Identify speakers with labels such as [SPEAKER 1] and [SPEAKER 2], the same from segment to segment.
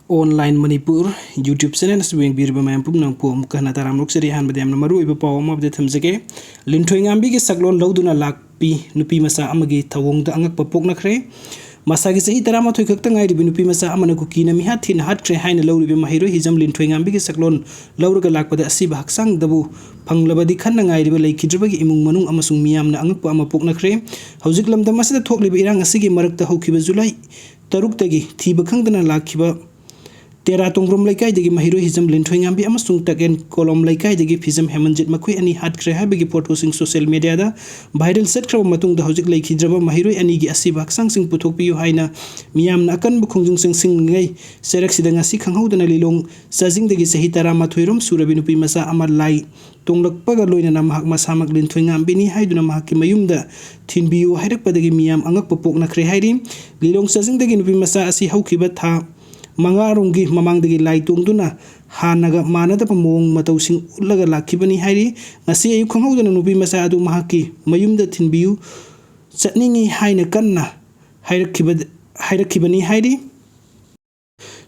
[SPEAKER 1] online manipur YouTube channel swing birba mayam pumnang pom kana taram luxury han badam na maru iba pawam of the thamsake Linthoingambigi Saklon Lwduna Lakpi Nupinacha Amagi Thouwonngda ANGAKPA POKNAKHRE Masagi sahi tarama thoi khakta ngai ribi Nupinacha amana ku kina mi hathin hatkre haina lawribi mahiro hijam Linthoingambigi Saklon Lwduna Lakpi asiba haksang dabu phanglabadi khanna ngai ribi leikidribagi imung manung amasung miyamna ANGAKPA ama POKNAKHRE hojik lamda masida thoklibi irang asigi marakta hokhiba July 3 tagi thiba khangdana lakhiba Tera tongrom laikai degi mahiro hijam Linthoingambi amasung taken kolom laikai degi fizam hemanjit makhui ani hatkre habegi photo sing social media da viral set khra matung da hojik laikhidraba mahiro ani gi asi baksang sing puthokpiu haina miyam na kan bukhungjung sing ngai serak sidanga si khanghaudana lilong sajing degi sahi tara mathoirom surabi Nupinacha ama lai tonglakpaga loina mahak masamak Linthoingambi ni haiduna mahaki mayumda thinbiu hairakpadagi miyam ANGAKPA POKNAKHRE hairi lilong sajing degi Nupinacha asi haukhiba tha mangarungi mamangdagi lai tongduna hanaga manadaba mong matawsing ulaga lakhibani hairi ngasi ayu khanghaudana Nupinacha adu mahaki mayumda thinbiu chatningi haina kanna hairakibani hairi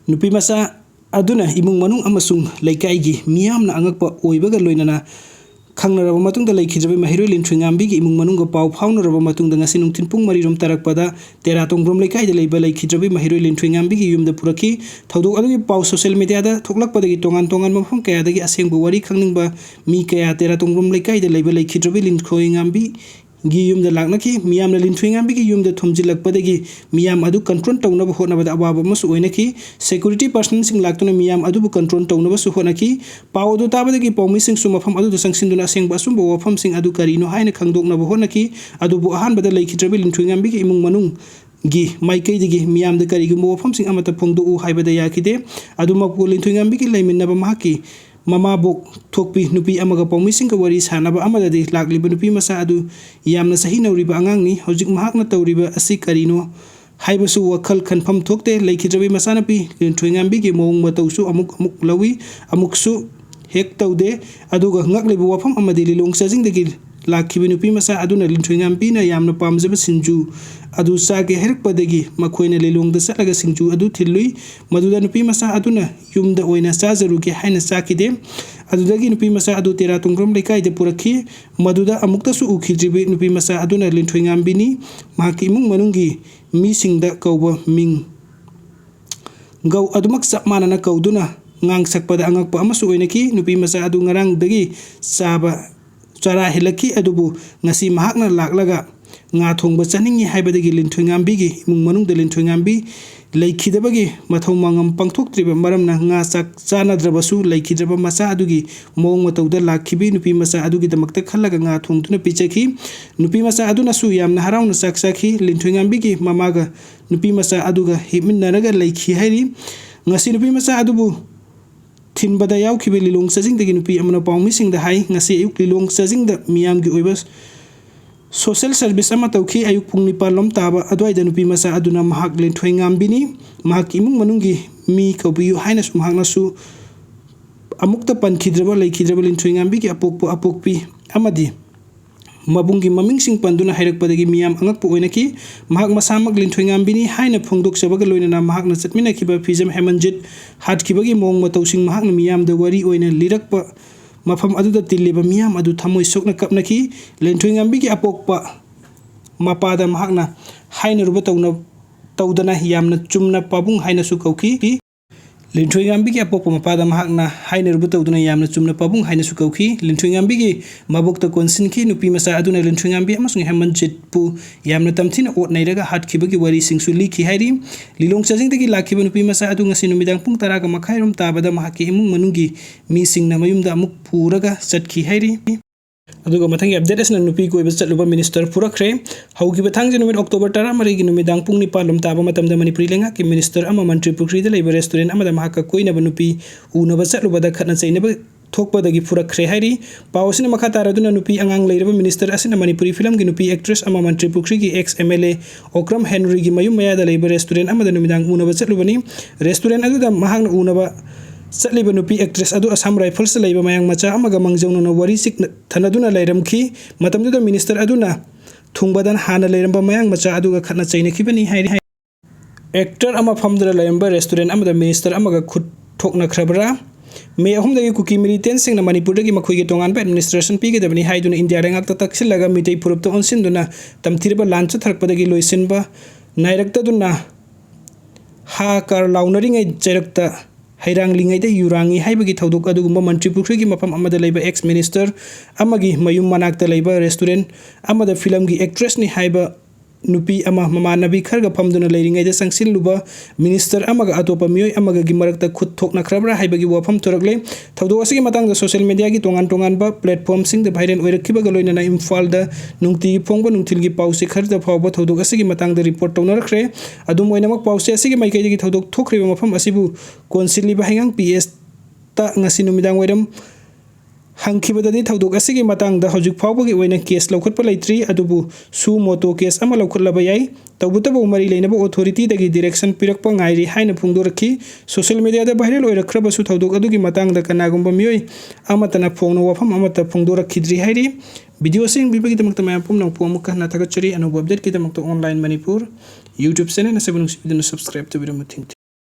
[SPEAKER 1] Nupinacha aduna imung manung amasung laikaigi miyamna ANGAKPA oibaga loinana khangnaraba matungda leikhidrabi mahiro Linthoingambigi imung manungga pau phaunaraba matungda ngasi nungthin pung 3 rom tarakpada tera tongrom leikaida leiba leikhidrabi mahiro Linthoingambigi yumda purakhi thodok adagi pau social media da thoklakpadagi tongan mafam kaya dagi asengba wari khangningba mi kaya tera tongrom leikaida leiba leikhidrabi Linthoingambi gi yumda laknaki miyamna Linthoingambigi yumda thomjilakpadagi miyam adu control tawnaba honabada ababa masu oinaki security person sing laktuna miyam adu bu control tawnaba su honaki paw adu tabadagi pawmi sing su mafam adu sangsinduna asengba asumba wafam sing adu karino haina khangdoknaba honaki adu bu ahanbada leikhidrabi Linthoingambigi imung manung gi maikai digi miyam da karigumba wafam sing amata phongdu u haibada yakide adu mapu Linthoingambigi leiminaba mahaki mama bok thokpi nupi amaga pawmi sing ka wari sanaba amadadi lakliba Nupinacha adu yamna sahi nauriba angangni hojik mahakna tawriba asi karino haibasu wakhal khanpham thokte leikhidrabi masanapi Linthoingambigi mawung matawsu amuk lawi amuksu hek tawde aduga ngakliba wafam amadi lilong sajing dagi lakhibi Nupinacha aduna Linthoingambina yamna pamjaba sinju adu sage herkpadagi makhoina lilongda satlaga sinju adu thillui maduda Nupinacha aduna yumda oina sajaruge haina sakide adudagi Nupinacha adu tera tongrom leikaida purakhi maduda amukta su ukhidribi Nupinacha aduna Linthoingambini mahaki imung manunggi mi singda kauba ming gau adumak sapmanana kauduna ngang sakpada ANGAKPA amasu oinaki Nupinacha adu ngarang dagi saba chara helaki adubu ngasi mahakna laklaga nga thongba chaningi haibadagi Linthoingambigi imung manungda Linthoingambi leikhidabagi mathau mangam pangthoktriba maramna nga chak chanadrabasu leikhidraba macha adugi mong matawda lakhibi Nupinacha adugi damakta khallaga nga thongduna pichakhi Nupinacha aduna su yamna harauna saksakhi Linthoingambigi mamaga Nupinacha aduga himinaraga leikhi hairi ngasi Nupinacha adubu thinbada yaukhibi lilong sajing dagi nupi amana pawmi sing da hai ngasi ayuk lilong sajing da miyam gi oibas social service ama tawkhi ayuk pung 9 lom taba adwaida Nupinacha aduna mahak Linthoingambini mahak imung manunggi mi kaubiyu haina su mahakna su amukta pankhidraba leikhidraba Linthoingambigi apokpi amadi mabunggi maming sing panduna hairakpadagi miyam ANGAKPA oinaki mahak masamak Linthoingambini haina phongdoksabaga loinana mahakna chatminakhiba fizam hemanjit hatkibagi mong matawsing mahakna miyam da wari oina lirakpa mafam aduda tilliba miyam adu thamoi sokna kapnaki Linthoingambigi apokpa mapada mahakna haina ruba tawdana yamna chumna pabung haina su kauki Linthoingambigi apokpa mapada mahakna haina ruba tawdana yamna chumna pabung haina su kauki Linthoingambigi mabokta konsinki Nupinacha aduna Linthoingambi amasung hemanjit pu yamna tamthina ot nairaga hatkibagi wari singsu likhi hairi lilong sajing dagi lakhiba Nupinacha adu ngasi numidang pung 10 ga makhairom tabada mahaki imung manunggi mi singna mayumda amuk puraga chatkhi hairi aduga mathangi update asna Nupi Koiba Chatluba minister Furakhre haugiba thangje numit October 13 gi numidang pung 9 lom taba matamda manipuri lenga ki minister ama mantri pukri da leiba restaurant amada mahaka koina ba Nupi unaba Chatluba da khatna chainaba thokpadagi Furakhre hairi pawsina makha taraduna Nupi angang leiraba minister asina manipuri film gi Nupi actress ama mantri pukri gi ex MLA Okram Henry gi mayum maya da leiba restaurant amada numidang unaba Chatlubani restaurant adu da mahakna unaba Chatliba Nupi actress adu Assam Rifles leiba mayang macha amaga mangjongna wari sik thanaduna leiramki matamduda minister aduna thungbadan hana leiramba mayang macha aduga khatna chainakibani hairi actor अमा फमदुना लेरंबा restaurant अमदा minister अमगा खुद थोकनाख्रबरा मे अहुमदगी cookie militants मणिपुरदगी मखोइगे तोंगानबा administration पीगदबनी हाइदुना India रेंगाक्ता तक्सिलगा मितै फुरुपता ओनसिनदुना तमथिरबा launch थरकपदगी लोइसिनबा नाइरक्तदुना हा car लाउनरिङै चैरक्ता हैरांगलिङैदा युरांगी हाइबगी थौदोक अदुगुम्बा मंत्रिपुरखिगी मफम अमदा लैबा ex minister अमगी मयुम मनाक्ता लैबा restaurant अमदा फिल्मगी एक्ट्रेसनी हाइबा नुपी अमा ममानबी Kharga फमदुना लैरिङैदा संसिलुबा minister अमगा अतोपा मियोय अमगागी मरक्ता खुद थोकनाख्रबरा हाइबगी वाफम थोरकले थौदोक असigi matangda social media gi tongan tonganba platform singda viral oirakhibaga loinana imphal nungti phongba nungthilgi pause kharda phawba थौदोक असigi matangda report tawnarakre adum oinamak pause asigi maikaidagi थौदोक थोखरिबा मफम असिबु council बाहायंग PS ता ngasi numidang oiram हंखिबददी थौदोक असigi matangda हौजिक फावबगी ओइना केस लौखटपा लैत्रि अदुबु सु मोटो केस अमा लौखटलबा याय तौबुतबो मरि लैनबो अथॉरिटी दगी डायरेक्शन पिरकपा ngairi हाइना फुंगदोरखि सोशल मीडिया दा वायरल ओइरखरबसु थौदोक अदुगी matangda कनागुम्बा मियोय अमतना फोंगनो वाफम अमता फुंगदोरखिद्रि हाइरि वीडियो सिंग बिबगी दमकता मया पुमनंग पुमका ना थागचरी अनु अपडेट कि दमकता ऑनलाइन मणिपुर YouTube चैनल नसेबनु सिबिदनु सब्सक्राइब तबिरम थिंग